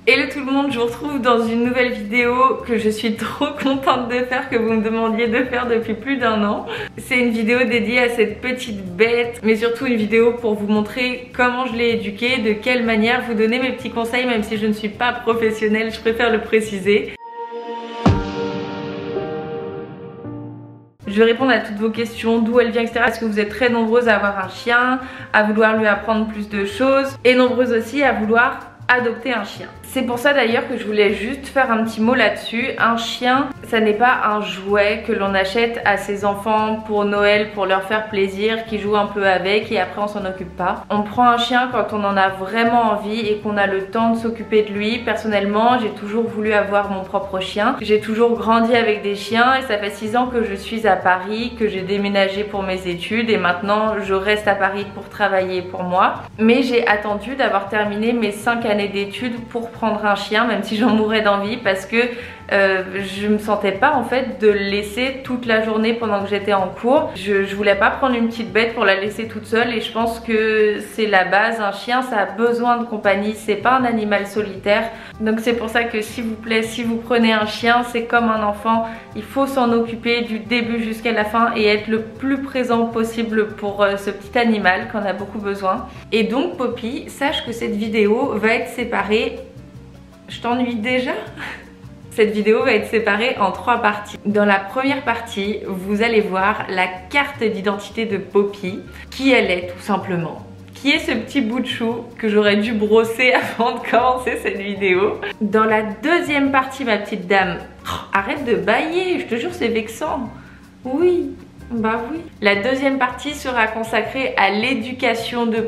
Hello tout le monde, je vous retrouve dans une nouvelle vidéo que je suis trop contente de faire, que vous me demandiez de faire depuis plus d'1 an. C'est une vidéo dédiée à cette petite bête, mais surtout une vidéo pour vous montrer comment je l'ai éduquée, de quelle manière, vous donner mes petits conseils, même si je ne suis pas professionnelle, je préfère le préciser. Je vais répondre à toutes vos questions, d'où elle vient, etc. Parce que vous êtes très nombreuses à avoir un chien, à vouloir lui apprendre plus de choses, et nombreuses aussi à vouloir adopter un chien. C'est pour ça d'ailleurs que je voulais juste faire un petit mot là-dessus. Un chien, ça n'est pas un jouet que l'on achète à ses enfants pour Noël, pour leur faire plaisir, qui jouent un peu avec et après on s'en occupe pas. On prend un chien quand on en a vraiment envie et qu'on a le temps de s'occuper de lui. Personnellement, j'ai toujours voulu avoir mon propre chien. J'ai toujours grandi avec des chiens et ça fait 6 ans que je suis à Paris, que j'ai déménagé pour mes études et maintenant je reste à Paris pour travailler pour moi. Mais j'ai attendu d'avoir terminé mes 5 années d'études pour prendre un chien, même si j'en mourais d'envie, parce que je me sentais pas en fait de le laisser toute la journée pendant que j'étais en cours. Je voulais pas prendre une petite bête pour la laisser toute seule et je pense que c'est la base. Un chien, ça a besoin de compagnie, c'est pas un animal solitaire. Donc c'est pour ça que s'il vous plaît, si vous prenez un chien, c'est comme un enfant, il faut s'en occuper du début jusqu'à la fin et être le plus présent possible pour ce petit animal qu'on a beaucoup besoin. Et donc Poppy, sache que cette vidéo va être séparée. Je t'ennuie déjà? Cette vidéo va être séparée en 3 parties. Dans la première partie, vous allez voir la carte d'identité de Poppy, qui elle est tout simplement. Qui est ce petit bout de chou que j'aurais dû brosser avant de commencer cette vidéo. Dans la deuxième partie, ma petite dame, arrête de bâiller, je te jure c'est vexant. Oui, bah oui. La deuxième partie sera consacrée à l'éducation de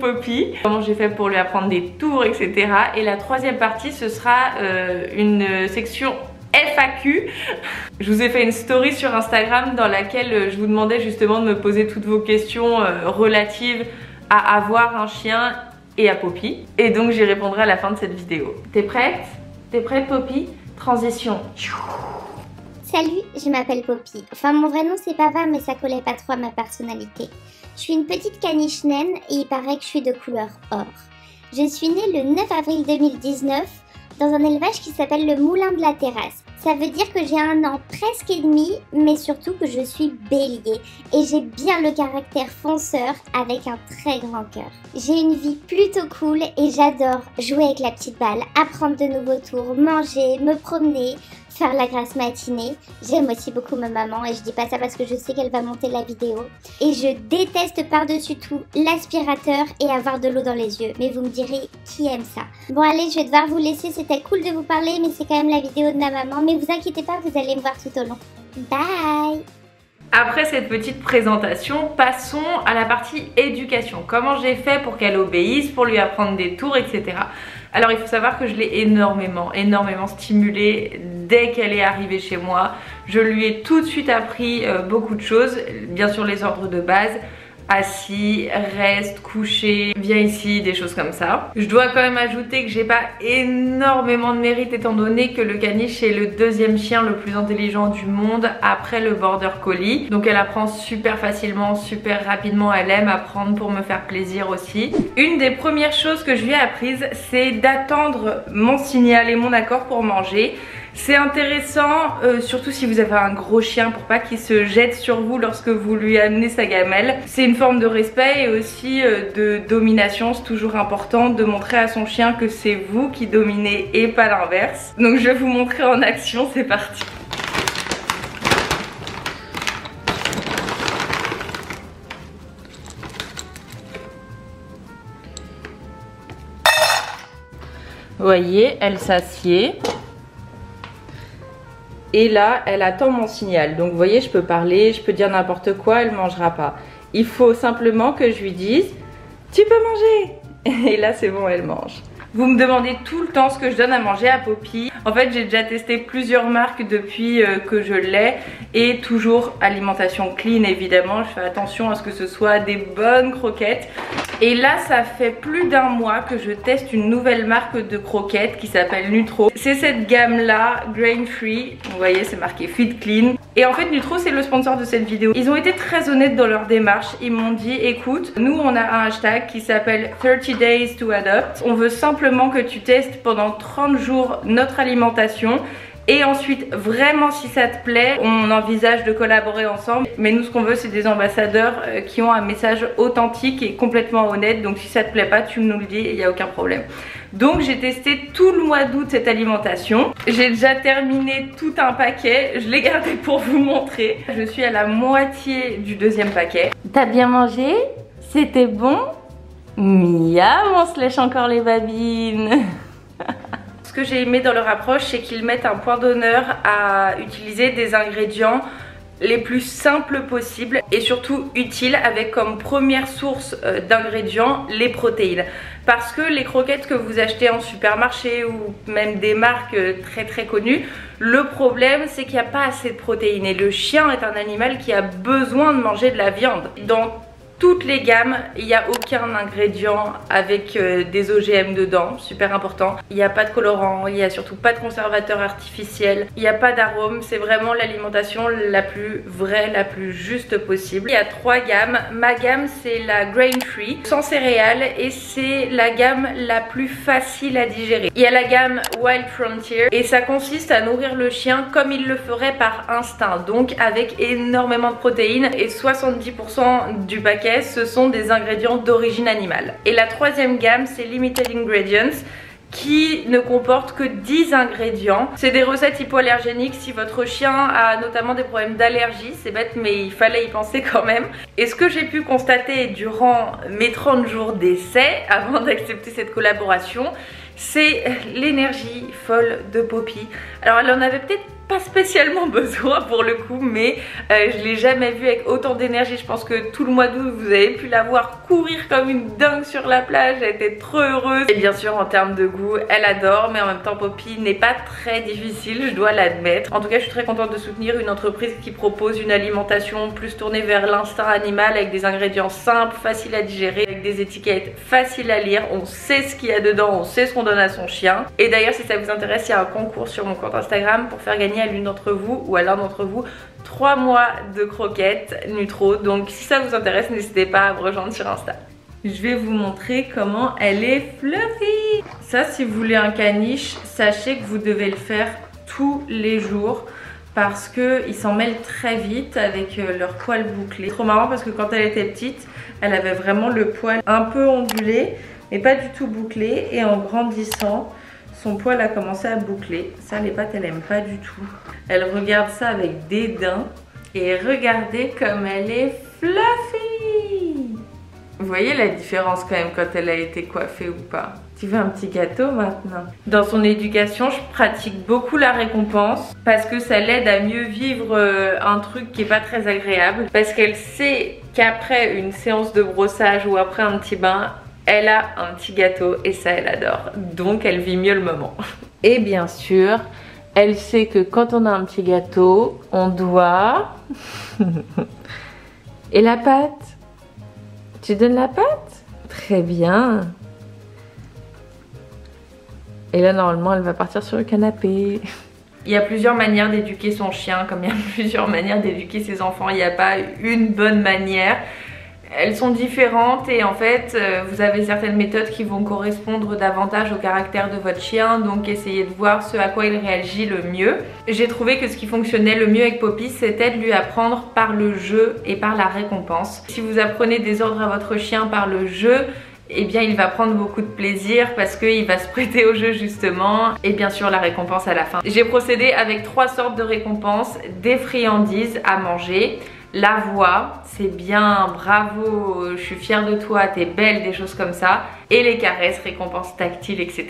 Poppy, comment j'ai fait pour lui apprendre des tours, etc. Et la troisième partie, ce sera une section FAQ. Je vous ai fait une story sur Instagram dans laquelle je vous demandais justement de me poser toutes vos questions relatives à avoir un chien et à Poppy. Et donc j'y répondrai à la fin de cette vidéo. T'es prête? T'es prête Poppy? Transition. Salut, je m'appelle Poppy. Enfin mon vrai nom c'est Pava mais ça collait pas trop à ma personnalité. Je suis une petite caniche naine et il paraît que je suis de couleur or. Je suis née le 9 avril 2019 dans un élevage qui s'appelle le Moulin de la Terrasse. Ça veut dire que j'ai 1 an presque et demi, mais surtout que je suis bélier et j'ai bien le caractère fonceur avec un très grand cœur. J'ai une vie plutôt cool et j'adore jouer avec la petite balle, apprendre de nouveaux tours, manger, me promener, faire la grasse matinée. J'aime aussi beaucoup ma maman et je dis pas ça parce que je sais qu'elle va monter la vidéo. Et je déteste par-dessus tout l'aspirateur et avoir de l'eau dans les yeux. Mais vous me direz, qui aime ça? Bon allez, je vais devoir vous laisser, c'était cool de vous parler mais c'est quand même la vidéo de ma maman. Mais vous inquiétez pas, vous allez me voir tout au long. Bye! Après cette petite présentation, passons à la partie éducation. Comment j'ai fait pour qu'elle obéisse, pour lui apprendre des tours, etc. Alors il faut savoir que je l'ai énormément stimulée dès qu'elle est arrivée chez moi. Je lui ai tout de suite appris beaucoup de choses, bien sûr les ordres de base. Assis, reste, couché, viens ici, des choses comme ça. Je dois quand même ajouter que j'ai pas énormément de mérite étant donné que le caniche est le 2e chien le plus intelligent du monde après le border collie. Donc elle apprend super facilement, super rapidement, elle aime apprendre pour me faire plaisir aussi. Une des premières choses que je lui ai apprises, c'est d'attendre mon signal et mon accord pour manger. C'est intéressant, surtout si vous avez un gros chien, pour pas qu'il se jette sur vous lorsque vous lui amenez sa gamelle. C'est une forme de respect et aussi de domination. C'est toujours important de montrer à son chien que c'est vous qui dominez et pas l'inverse. Donc je vais vous montrer en action, c'est parti. Vous voyez, elle s'assied. Et là, elle attend mon signal. Donc vous voyez, je peux parler, je peux dire n'importe quoi, elle ne mangera pas. Il faut simplement que je lui dise « Tu peux manger !» Et là, c'est bon, elle mange. Vous me demandez tout le temps ce que je donne à manger à Poppy. En fait j'ai déjà testé plusieurs marques depuis que je l'ai et toujours alimentation clean évidemment. Je fais attention à ce que ce soit des bonnes croquettes. Et là ça fait plus d'un mois que je teste une nouvelle marque de croquettes qui s'appelle Nutro. C'est cette gamme là, grain free, vous voyez c'est marqué Feed Clean. Et en fait Nutro c'est le sponsor de cette vidéo. Ils ont été très honnêtes dans leur démarche. Ils m'ont dit écoute, nous on a un hashtag qui s'appelle 30 days to adopt. On veut simplement que tu testes pendant 30 jours notre alimentation. Et ensuite, vraiment si ça te plaît, on envisage de collaborer ensemble. Mais nous ce qu'on veut c'est des ambassadeurs qui ont un message authentique et complètement honnête. Donc si ça te plaît pas, tu nous le dis et il n'y a aucun problème. Donc j'ai testé tout le mois d'août cette alimentation. J'ai déjà terminé tout un paquet. Je l'ai gardé pour vous montrer. Je suis à la moitié du deuxième paquet. T'as bien mangé? C'était bon? Miam, on se lèche encore les babines. Ce que j'ai aimé dans leur approche, c'est qu'ils mettent un point d'honneur à utiliser des ingrédients les plus simples possibles et surtout utiles, avec comme première source d'ingrédients les protéines. Parce que les croquettes que vous achetez en supermarché ou même des marques très connues, le problème c'est qu'il n'y a pas assez de protéines et le chien est un animal qui a besoin de manger de la viande. Dans toutes les gammes, il n'y a aucun ingrédient avec des OGM dedans, super important. Il n'y a pas de colorant, il n'y a surtout pas de conservateur artificiel, il n'y a pas d'arôme, c'est vraiment l'alimentation la plus vraie, la plus juste possible. Il y a 3 gammes, ma gamme c'est la grain free, sans céréales et c'est la gamme la plus facile à digérer. Il y a la gamme Wild Frontier et ça consiste à nourrir le chien comme il le ferait par instinct, donc avec énormément de protéines et 70% du paquet ce sont des ingrédients d'origine animale. Et la 3e gamme c'est Limited Ingredients qui ne comporte que 10 ingrédients. C'est des recettes hypoallergéniques si votre chien a notamment des problèmes d'allergie. C'est bête mais il fallait y penser quand même. Et ce que j'ai pu constater durant mes 30 jours d'essai avant d'accepter cette collaboration, c'est l'énergie folle de Poppy. Alors elle en avait peut-être pas spécialement besoin pour le coup, mais je l'ai jamais vue avec autant d'énergie. Je pense que tout le mois d'août vous avez pu la voir courir comme une dingue sur la plage, elle était trop heureuse. Et bien sûr en termes de goût elle adore, mais en même temps Poppy n'est pas très difficile, je dois l'admettre. En tout cas je suis très contente de soutenir une entreprise qui propose une alimentation plus tournée vers l'instinct animal, avec des ingrédients simples, faciles à digérer, avec des étiquettes faciles à lire. On sait ce qu'il y a dedans, on sait ce qu'on donne à son chien. Et d'ailleurs si ça vous intéresse, il y a un concours sur mon compte Instagram pour faire gagner à l'une d'entre vous ou à l'un d'entre vous 3 mois de croquettes Nutro. Donc si ça vous intéresse, n'hésitez pas à me rejoindre sur Insta. Je vais vous montrer comment elle est fluffy. Ça, si vous voulez un caniche, sachez que vous devez le faire tous les jours parce qu'ils s'en mêlent très vite avec leur poil bouclé. Trop marrant parce que quand elle était petite, elle avait vraiment le poil un peu ondulé mais pas du tout bouclé, et en grandissant son poil a commencé à boucler. Ça les pattes elle aime pas du tout. Elle regarde ça avec dédain et regardez comme elle est fluffy. Vous voyez la différence quand même quand elle a été coiffée ou pas. Tu veux un petit gâteau maintenant? Dans son éducation je pratique beaucoup la récompense parce que ça l'aide à mieux vivre un truc qui est pas très agréable, parce qu'elle sait qu'après une séance de brossage ou après un petit bain, elle a un petit gâteau et ça elle adore, donc elle vit mieux le moment. Et bien sûr, elle sait que quand on a un petit gâteau, on doit... Et la pâte? Tu donnes la pâte? Très bien. Et là normalement elle va partir sur le canapé. Il y a plusieurs manières d'éduquer son chien, comme il y a plusieurs manières d'éduquer ses enfants. Il n'y a pas une bonne manière. Elles sont différentes et en fait vous avez certaines méthodes qui vont correspondre davantage au caractère de votre chien, donc essayez de voir ce à quoi il réagit le mieux. J'ai trouvé que ce qui fonctionnait le mieux avec Poppy, c'était de lui apprendre par le jeu et par la récompense. Si vous apprenez des ordres à votre chien par le jeu, eh bien il va prendre beaucoup de plaisir parce qu'il va se prêter au jeu justement, et bien sûr la récompense à la fin. J'ai procédé avec 3 sortes de récompenses: des friandises à manger, La voix, c'est bien, bravo, je suis fière de toi, t'es belle, des choses comme ça. Et les caresses, récompenses tactiles, etc.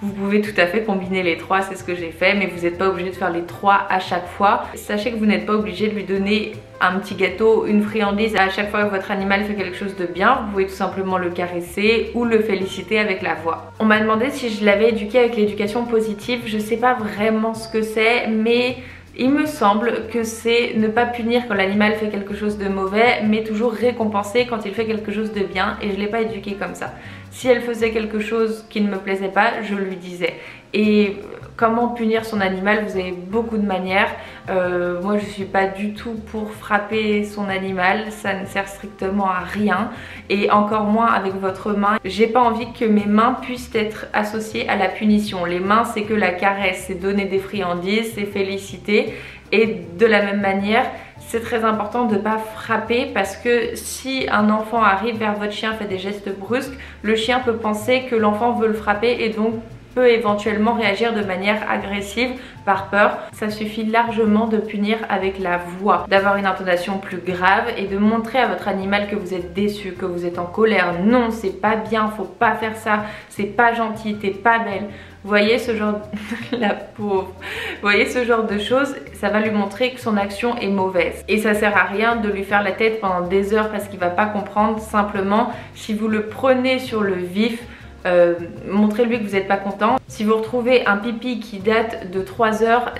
Vous pouvez tout à fait combiner les trois, c'est ce que j'ai fait, mais vous n'êtes pas obligé de faire les trois à chaque fois. Sachez que vous n'êtes pas obligé de lui donner un petit gâteau, une friandise à chaque fois que votre animal fait quelque chose de bien. Vous pouvez tout simplement le caresser ou le féliciter avec la voix. On m'a demandé si je l'avais éduqué avec l'éducation positive. Je sais pas vraiment ce que c'est, mais il me semble que c'est ne pas punir quand l'animal fait quelque chose de mauvais, mais toujours récompenser quand il fait quelque chose de bien, et je ne l'ai pas éduquée comme ça. Si elle faisait quelque chose qui ne me plaisait pas, je lui disais. Et comment punir son animal, vous avez beaucoup de manières. Moi je suis pas du tout pour frapper son animal, ça ne sert strictement à rien, et encore moins avec votre main. J'ai pas envie que mes mains puissent être associées à la punition. Les mains, c'est que la caresse, c'est donner des friandises, c'est féliciter, et de la même manière c'est très important de ne pas frapper, parce que si un enfant arrive vers votre chien, fait des gestes brusques, le chien peut penser que l'enfant veut le frapper et donc peut éventuellement réagir de manière agressive par peur. Ça suffit largement de punir avec la voix, d'avoir une intonation plus grave et de montrer à votre animal que vous êtes déçu, que vous êtes en colère. Non, c'est pas bien, faut pas faire ça, c'est pas gentil, t'es pas belle. Vous voyez ce genre la pauvre. Vous voyez ce genre de choses, ça va lui montrer que son action est mauvaise. Et ça sert à rien de lui faire la tête pendant des heures parce qu'il va pas comprendre. Simplement, si vous le prenez sur le vif, montrez-lui que vous n'êtes pas content. Si vous retrouvez un pipi qui date de 3 heures,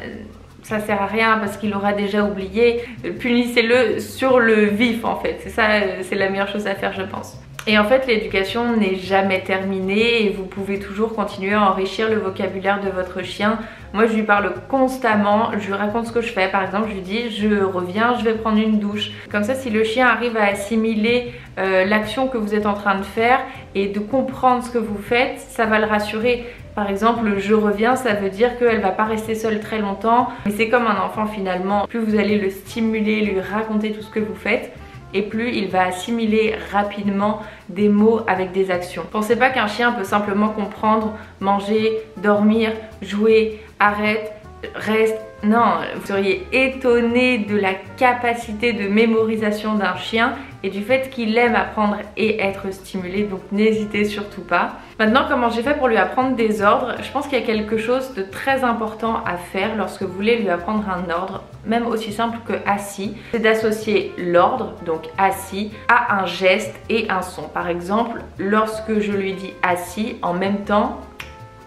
ça sert à rien parce qu'il aura déjà oublié. Punissez-le sur le vif en fait. C'est ça, c'est la meilleure chose à faire, je pense. Et en fait, l'éducation n'est jamais terminée et vous pouvez toujours continuer à enrichir le vocabulaire de votre chien. Moi, je lui parle constamment, je lui raconte ce que je fais. Par exemple, je lui dis, je reviens, je vais prendre une douche. Comme ça, si le chien arrive à assimiler l'action que vous êtes en train de faire et de comprendre ce que vous faites, ça va le rassurer. Par exemple, je reviens, ça veut dire qu'elle va pas rester seule très longtemps. Mais c'est comme un enfant finalement. Plus vous allez le stimuler, lui raconter tout ce que vous faites, et plus il va assimiler rapidement des mots avec des actions. Pensez pas qu'un chien peut simplement comprendre, manger, dormir, jouer, arrête, reste. Non, vous seriez étonné de la capacité de mémorisation d'un chien et du fait qu'il aime apprendre et être stimulé, donc n'hésitez surtout pas. Maintenant, comment j'ai fait pour lui apprendre des ordres? Je pense qu'il y a quelque chose de très important à faire lorsque vous voulez lui apprendre un ordre, même aussi simple que assis, c'est d'associer l'ordre, donc assis, à un geste et un son. Par exemple, lorsque je lui dis assis, en même temps,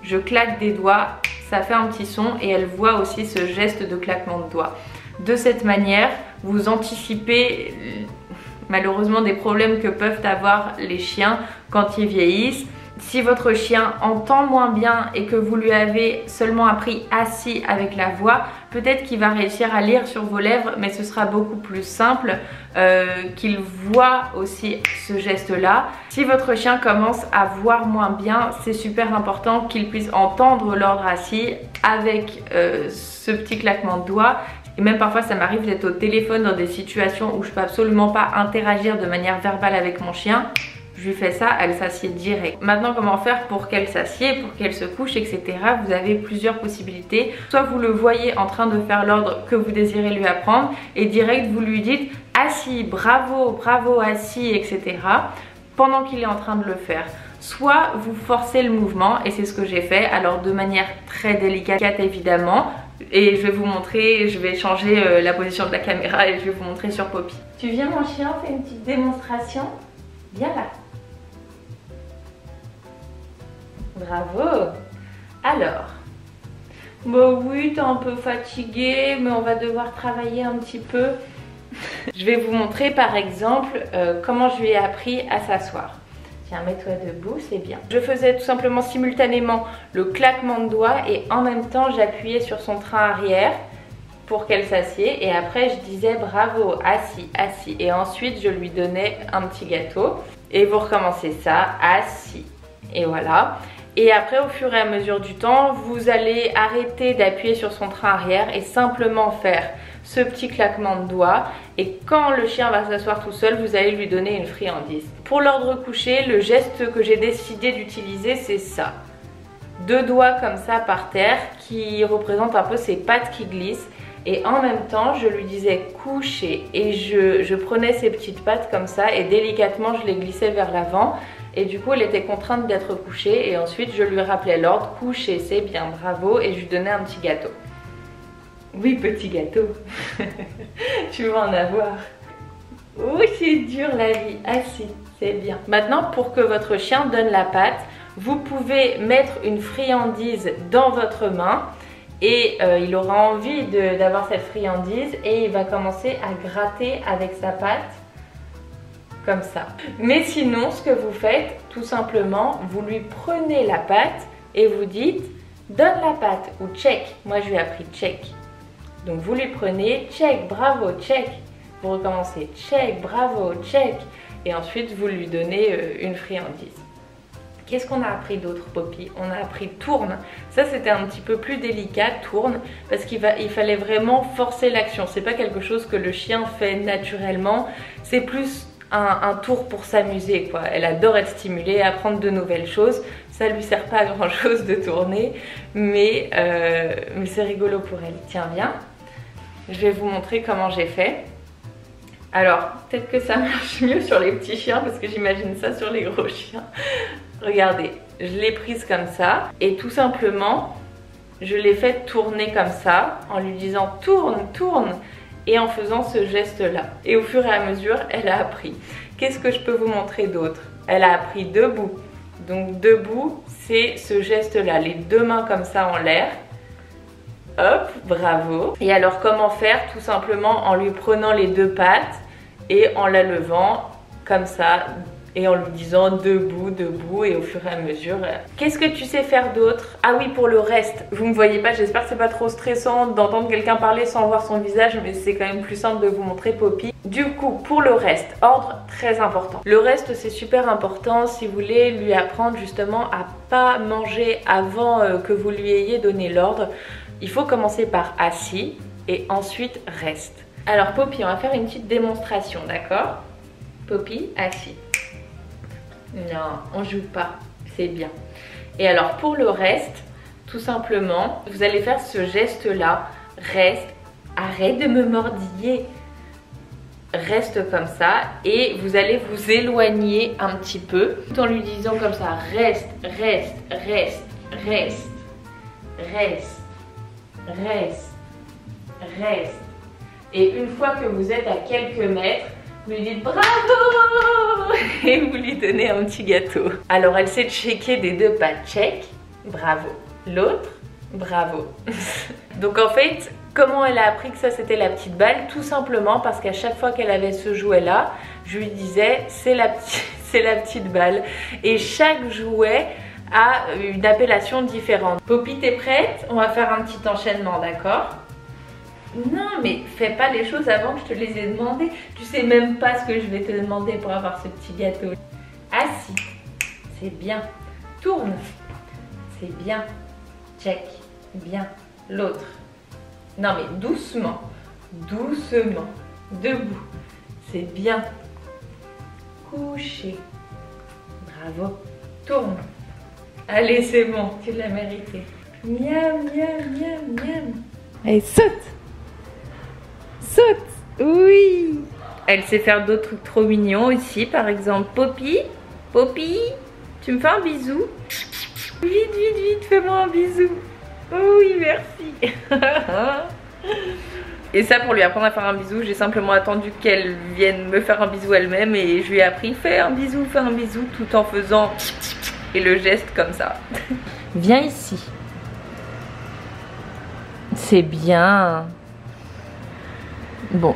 je claque des doigts, ça fait un petit son et elle voit aussi ce geste de claquement de doigts. De cette manière, vous anticipez malheureusement des problèmes que peuvent avoir les chiens quand ils vieillissent. Si votre chien entend moins bien et que vous lui avez seulement appris assis avec la voix, peut-être qu'il va réussir à lire sur vos lèvres, mais ce sera beaucoup plus simple qu'il voit aussi ce geste-là. Si votre chien commence à voir moins bien, c'est super important qu'il puisse entendre l'ordre assis avec ce petit claquement de doigts. Et même parfois ça m'arrive d'être au téléphone dans des situations où je peux absolument pas interagir de manière verbale avec mon chien. Je lui fais ça, elle s'assied direct. Maintenant, comment faire pour qu'elle s'assied, pour qu'elle se couche, etc. Vous avez plusieurs possibilités. Soit vous le voyez en train de faire l'ordre que vous désirez lui apprendre et direct vous lui dites assis, bravo, bravo, assis, etc. pendant qu'il est en train de le faire. Soit vous forcez le mouvement et c'est ce que j'ai fait, alors de manière très délicate évidemment. Et je vais vous montrer, je vais changer la position de la caméra et je vais vous montrer sur Poppy. Tu viens mon chien, on fait une petite démonstration. Viens là. Bravo. Alors, bah oui, t'es un peu fatiguée, mais on va devoir travailler un petit peu. Je vais vous montrer par exemple comment je lui ai appris à s'asseoir. Tiens, mets-toi debout, c'est bien. Je faisais tout simplement simultanément le claquement de doigts et en même temps j'appuyais sur son train arrière pour qu'elle s'assied et après je disais bravo, assis, assis et ensuite je lui donnais un petit gâteau et vous recommencez ça, assis et voilà. Et après au fur et à mesure du temps vous allez arrêter d'appuyer sur son train arrière et simplement faire ce petit claquement de doigts et quand le chien va s'asseoir tout seul vous allez lui donner une friandise. Pour l'ordre couché, le geste que j'ai décidé d'utiliser c'est ça. 2 doigts comme ça par terre qui représentent un peu ses pattes qui glissent et en même temps je lui disais coucher et je prenais ses petites pattes comme ça et délicatement je les glissais vers l'avant et du coup elle était contrainte d'être couchée et ensuite je lui rappelais l'ordre, coucher, c'est bien, bravo, et je lui donnais un petit gâteau. Oui, petit gâteau. Tu vas en avoir. Oui, c'est dur la vie. Ah si, c'est bien. Maintenant, pour que votre chien donne la patte, vous pouvez mettre une friandise dans votre main et il aura envie d'avoir cette friandise et il va commencer à gratter avec sa patte comme ça. Mais sinon, ce que vous faites, tout simplement, vous lui prenez la patte et vous dites donne la patte ou check. Moi, je lui ai appris check. Donc vous lui prenez check, bravo, check. Vous recommencez check, bravo, check. Et ensuite, vous lui donnez une friandise. Qu'est-ce qu'on a appris d'autre, Poppy? On a appris tourne. Ça, c'était un petit peu plus délicat, tourne, parce qu'il fallait vraiment forcer l'action. C'est pas quelque chose que le chien fait naturellement. C'est plus un tour pour s'amuser, quoi. Elle adore être stimulée, apprendre de nouvelles choses. Ça lui sert pas à grand chose de tourner, mais c'est rigolo pour elle. Tiens, viens. Je vais vous montrer comment j'ai fait. Alors, peut-être que ça marche mieux sur les petits chiens parce que j'imagine ça sur les gros chiens. Regardez, je l'ai prise comme ça et tout simplement, je l'ai fait tourner comme ça en lui disant tourne, tourne et en faisant ce geste-là. Et au fur et à mesure, elle a appris. Qu'est-ce que je peux vous montrer d'autre? Elle a appris debout. Donc debout, c'est ce geste-là, les deux mains comme ça en l'air. Hop, bravo. Et alors comment faire? Tout simplement en lui prenant les deux pattes et en la levant comme ça et en lui disant debout, debout et au fur et à mesure. Qu'est-ce que tu sais faire d'autre? Ah oui, pour le reste, vous me voyez pas, j'espère que c'est pas trop stressant d'entendre quelqu'un parler sans voir son visage, mais c'est quand même plus simple de vous montrer Poppy. Du coup, pour le reste, ordre très important. Le reste, c'est super important si vous voulez lui apprendre justement à pas manger avant que vous lui ayez donné l'ordre. Il faut commencer par assis et ensuite reste. Alors Poppy, on va faire une petite démonstration, d'accord? Poppy, assis. Non, on joue pas, c'est bien. Et alors pour le reste, tout simplement, vous allez faire ce geste-là. Reste, arrête de me mordiller. Reste comme ça et vous allez vous éloigner un petit peu tout en lui disant comme ça, reste, reste, reste, reste, reste, reste, reste. Et une fois que vous êtes à quelques mètres, vous lui dites bravo et vous lui donnez un petit gâteau. Alors elle s'est checkée des deux pattes, check, bravo. L'autre, bravo. Donc en fait, comment elle a appris que ça c'était la petite balle? Tout simplement parce qu'à chaque fois qu'elle avait ce jouet là, je lui disais c'est la petite balle. Et chaque jouet a une appellation différente. Poppy, t'es prête? On va faire un petit enchaînement, d'accord? Non, mais fais pas les choses avant que je te les ai demandées. Tu sais même pas ce que je vais te demander pour avoir ce petit gâteau. Assis, c'est bien. Tourne, c'est bien. Check, bien. L'autre. Non mais doucement, doucement. Debout, c'est bien. Couché. Bravo. Tourne. Allez, c'est bon, tu l'as mérité. Miam, miam, miam, miam. Allez, saute. Saute. Oui. Elle sait faire d'autres trucs trop mignons aussi. Par exemple, Poppy. Poppy, tu me fais un bisou? Vite, vite, vite, fais-moi un bisou. Oui, merci. Et ça, pour lui apprendre à faire un bisou, j'ai simplement attendu qu'elle vienne me faire un bisou elle-même et je lui ai appris fais un bisou, tout en faisant et le geste comme ça. Viens ici. C'est bien. Bon,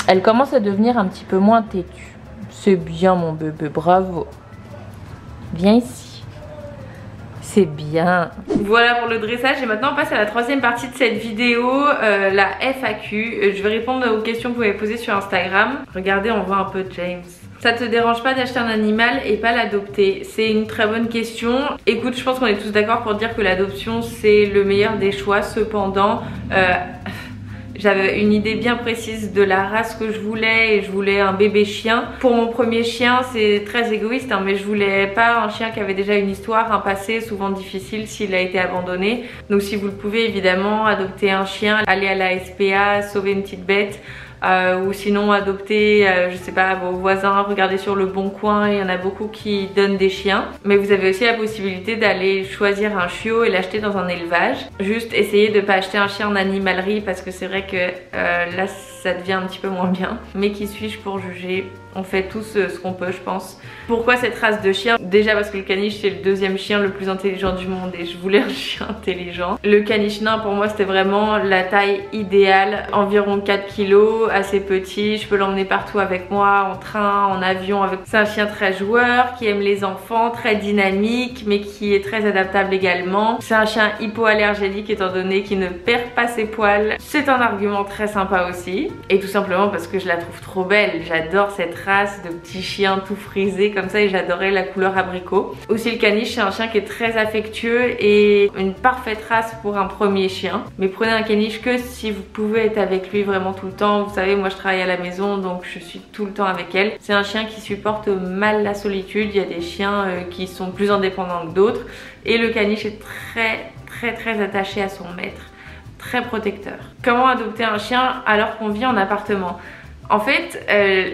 elle commence à devenir un petit peu moins têtue. C'est bien mon bébé, bravo. Viens ici. C'est bien. Voilà pour le dressage et maintenant on passe à la troisième partie de cette vidéo, la FAQ. Je vais répondre aux questions que vous m'avez posées sur Instagram. Regardez, on voit un peu James. Ça te dérange pas d'acheter un animal et pas l'adopter? C'est une très bonne question. Écoute, je pense qu'on est tous d'accord pour dire que l'adoption c'est le meilleur des choix. Cependant, J'avais une idée bien précise de la race que je voulais et je voulais un bébé chien. Pour mon premier chien, c'est très égoïste, hein, mais je voulais pas un chien qui avait déjà une histoire, un passé souvent difficile s'il a été abandonné. Donc si vous le pouvez, évidemment, adopter un chien, aller à la SPA, sauver une petite bête. Ou sinon adopter, je sais pas, vos voisins, regardez sur le Bon Coin, il y en a beaucoup qui donnent des chiens. Mais vous avez aussi la possibilité d'aller choisir un chiot et l'acheter dans un élevage. Juste essayez de pas acheter un chien en animalerie parce que c'est vrai que là ça devient un petit peu moins bien. Mais qui suis-je pour juger? On fait tous ce qu'on peut, je pense. Pourquoi cette race de chien? Déjà parce que le caniche c'est le deuxième chien le plus intelligent du monde et je voulais un chien intelligent. Le caniche nain pour moi c'était vraiment la taille idéale, environ 4 kg, assez petit, je peux l'emmener partout avec moi, en train, en avion. C'est un chien très joueur, qui aime les enfants, très dynamique mais qui est très adaptable également. C'est un chien hypoallergénique étant donné qu'il ne perd pas ses poils. C'est un argument très sympa aussi. Et tout simplement parce que je la trouve trop belle, j'adore cette race de petits chiens tout frisés comme ça et j'adorais la couleur abricot. Aussi le caniche c'est un chien qui est très affectueux et une parfaite race pour un premier chien. Mais prenez un caniche que si vous pouvez être avec lui vraiment tout le temps. Vous savez, moi je travaille à la maison donc je suis tout le temps avec elle. C'est un chien qui supporte mal la solitude. Il y a des chiens qui sont plus indépendants que d'autres et le caniche est très attaché à son maître, très protecteur. Comment adopter un chien alors qu'on vit en appartement? En fait,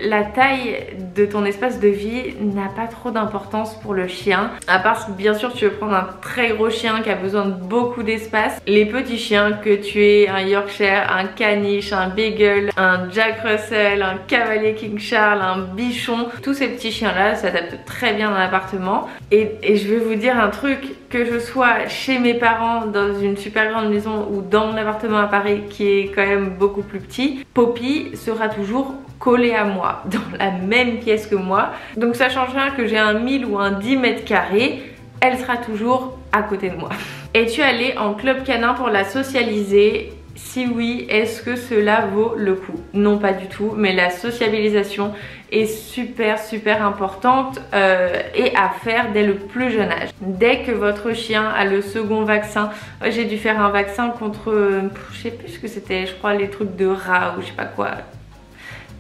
la taille de ton espace de vie n'a pas trop d'importance pour le chien. À part si bien sûr tu veux prendre un très gros chien qui a besoin de beaucoup d'espace. Les petits chiens, que tu aies un Yorkshire, un caniche, un beagle, un Jack Russell, un cavalier King Charles, un bichon, tous ces petits chiens là s'adaptent très bien dans l'appartement. Et je vais vous dire un truc, que je sois chez mes parents dans une super grande maison ou dans mon appartement à Paris qui est quand même beaucoup plus petit, Poppy sera toujours collée à moi, dans la même pièce que moi. Donc ça change rien que j'ai un 1000 ou un 10 mètres carrés, elle sera toujours à côté de moi. Es-tu allée en club canin pour la socialiser? Si oui, est-ce que cela vaut le coup? Non, pas du tout, mais la sociabilisation est super importante et à faire dès le plus jeune âge. Dès que votre chien a le second vaccin, j'ai dû faire un vaccin contre, je sais plus ce que c'était, je crois les trucs de rats ou je sais pas quoi,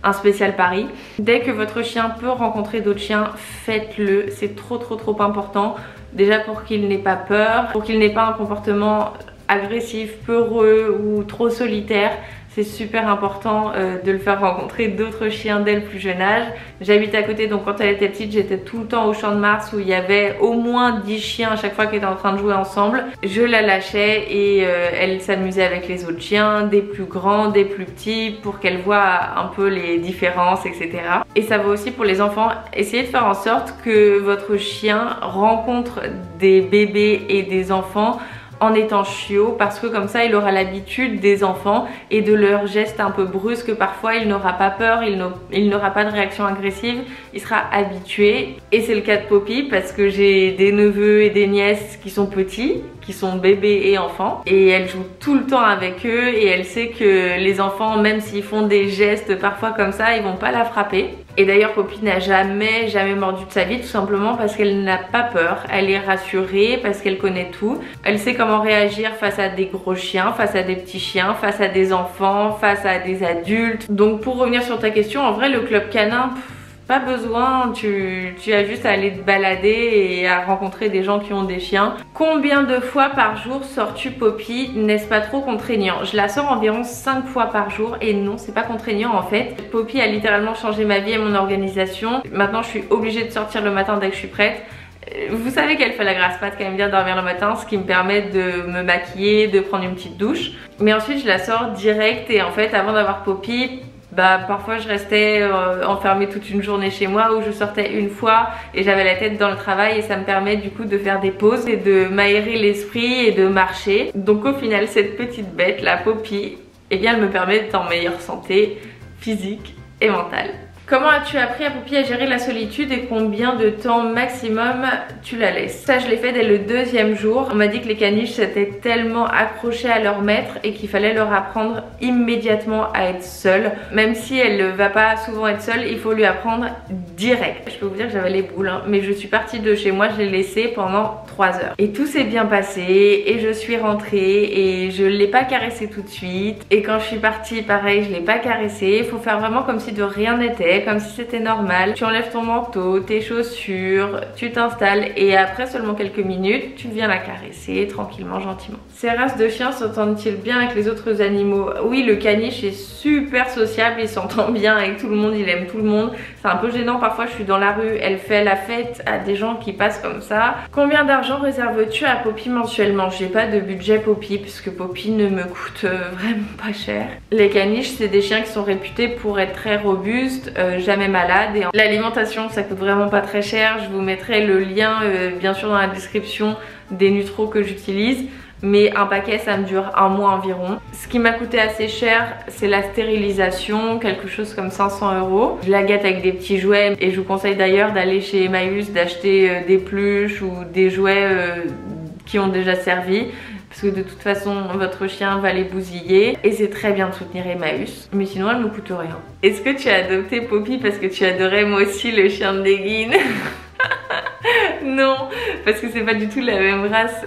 un spécial Paris. Dès que votre chien peut rencontrer d'autres chiens, faites-le, c'est trop important. Déjà pour qu'il n'ait pas peur, pour qu'il n'ait pas un comportement agressif, peureux ou trop solitaire. C'est super important de le faire rencontrer d'autres chiens dès le plus jeune âge. J'habite à côté, donc quand elle était petite, j'étais tout le temps au Champ de Mars où il y avait au moins 10 chiens à chaque fois qu'ils étaient en train de jouer ensemble. Je la lâchais et elle s'amusait avec les autres chiens, des plus grands, des plus petits, pour qu'elle voit un peu les différences, etc. Et ça vaut aussi pour les enfants. Essayez de faire en sorte que votre chien rencontre des bébés et des enfants en étant chiot, parce que comme ça il aura l'habitude des enfants et de leurs gestes un peu brusques. Parfois il n'aura pas peur, il n'aura pas de réaction agressive, il sera habitué. Et c'est le cas de Poppy parce que j'ai des neveux et des nièces qui sont petits, qui sont bébés et enfants, et elle joue tout le temps avec eux et elle sait que les enfants, même s'ils font des gestes parfois comme ça, ils vont pas la frapper. Et d'ailleurs Poppy n'a jamais mordu de sa vie, tout simplement parce qu'elle n'a pas peur, elle est rassurée parce qu'elle connaît tout, elle sait comment réagir face à des gros chiens, face à des petits chiens, face à des enfants, face à des adultes. Donc pour revenir sur ta question, en vrai le club canin, pas besoin, tu as juste à aller te balader et à rencontrer des gens qui ont des chiens. Combien de fois par jour sors-tu Poppy? N'est-ce pas trop contraignant? Je la sors environ 5 fois par jour et non, c'est pas contraignant en fait. Poppy a littéralement changé ma vie et mon organisation. Maintenant je suis obligée de sortir le matin dès que je suis prête. Vous savez qu'elle fait la grasse mat, qu'elle aime bien dormir le matin, ce qui me permet de me maquiller, de prendre une petite douche. Mais ensuite je la sors direct et en fait avant d'avoir Poppy, parfois je restais enfermée toute une journée chez moi, où je sortais une fois et j'avais la tête dans le travail, et ça me permet du coup de faire des pauses et de m'aérer l'esprit et de marcher. Donc au final cette petite bête, la Poppy, eh bien elle me permet d'être en meilleure santé physique et mentale. Comment as-tu appris à Poppy à gérer la solitude et combien de temps maximum tu la laisses? Ça je l'ai fait dès le 2e jour. On m'a dit que les caniches s'étaient tellement accrochées à leur maître et qu'il fallait leur apprendre immédiatement à être seule. Même si elle ne va pas souvent être seule, il faut lui apprendre direct. Je peux vous dire que j'avais les boules hein, mais je suis partie de chez moi, je l'ai laissée pendant 3 heures. Et tout s'est bien passé et je suis rentrée et je ne l'ai pas caressée tout de suite. Et quand je suis partie, pareil, je ne l'ai pas caressée. Il faut faire vraiment comme si de rien n'était, comme si c'était normal. Tu enlèves ton manteau, tes chaussures, tu t'installes et après seulement quelques minutes, tu viens la caresser tranquillement, gentiment. Ces races de chiens s'entendent-ils bien avec les autres animaux? Oui, le caniche est super sociable, il s'entend bien avec tout le monde, il aime tout le monde. C'est un peu gênant parfois, je suis dans la rue, elle fait la fête à des gens qui passent comme ça. Combien d'argent réserves-tu à Poppy mensuellement? J'ai pas de budget Poppy puisque Poppy ne me coûte vraiment pas cher. Les caniches, c'est des chiens qui sont réputés pour être très robustes, jamais malades. Et l'alimentation, ça coûte vraiment pas très cher. Je vous mettrai le lien bien sûr dans la description des nutros que j'utilise. Mais un paquet ça me dure un mois environ. Ce qui m'a coûté assez cher c'est la stérilisation, quelque chose comme 500 €. Je la gâte avec des petits jouets et je vous conseille d'ailleurs d'aller chez Emmaüs, d'acheter des pluches ou des jouets qui ont déjà servi. Parce que de toute façon votre chien va les bousiller et c'est très bien de soutenir Emmaüs. Mais sinon elle me coûte rien. Est-ce que tu as adopté Poppy parce que tu adorais moi aussi le chien de Negin? Non, parce que c'est pas du tout la même race.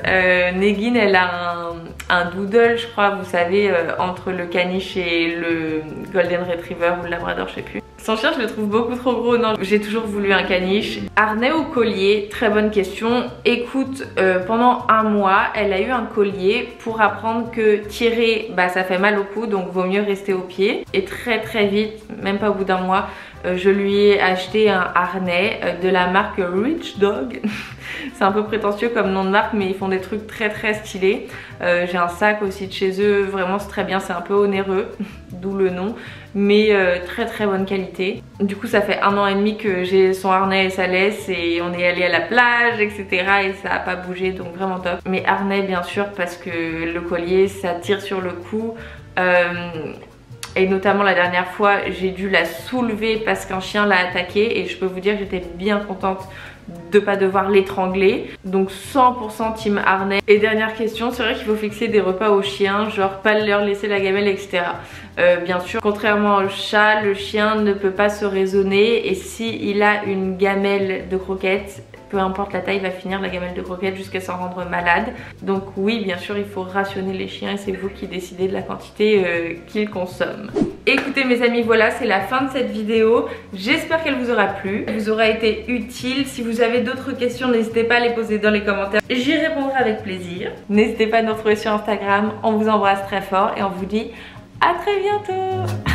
Negin elle a un doodle je crois, vous savez, entre le caniche et le golden retriever ou le labrador, je sais plus. Son chien je le trouve beaucoup trop gros, non, j'ai toujours voulu un caniche. Harnais ou collier? Très bonne question. Écoute, pendant un mois elle a eu un collier pour apprendre que tirer bah ça fait mal au cou, donc vaut mieux rester au pied. Et très vite, même pas au bout d'un mois, je lui ai acheté un harnais de la marque Rich Dog. C'est un peu prétentieux comme nom de marque mais ils font des trucs très stylés. J'ai un sac aussi de chez eux, vraiment c'est très bien, c'est un peu onéreux, d'où le nom. Mais très bonne qualité. Du coup ça fait 1 an et demi que j'ai son harnais et sa laisse et on est allé à la plage etc. et ça a pas bougé, donc vraiment top. Mais harnais bien sûr parce que le collier ça tire sur le cou. Et notamment la dernière fois j'ai dû la soulever parce qu'un chien l'a attaquée et je peux vous dire que j'étais bien contente de pas devoir l'étrangler. Donc 100% team harnais. Et dernière question, c'est vrai qu'il faut fixer des repas aux chiens, genre pas leur laisser la gamelle etc. Bien sûr, contrairement au chat, le chien ne peut pas se raisonner et s'il a une gamelle de croquettes, peu importe la taille, il va finir la gamelle de croquettes jusqu'à s'en rendre malade. Donc oui, bien sûr, il faut rationner les chiens et c'est vous qui décidez de la quantité qu'ils consomment. Écoutez mes amis, voilà, c'est la fin de cette vidéo. J'espère qu'elle vous aura plu, vous aura été utile. Si vous avez d'autres questions, n'hésitez pas à les poser dans les commentaires. J'y répondrai avec plaisir. N'hésitez pas à nous retrouver sur Instagram. On vous embrasse très fort et on vous dit à très bientôt.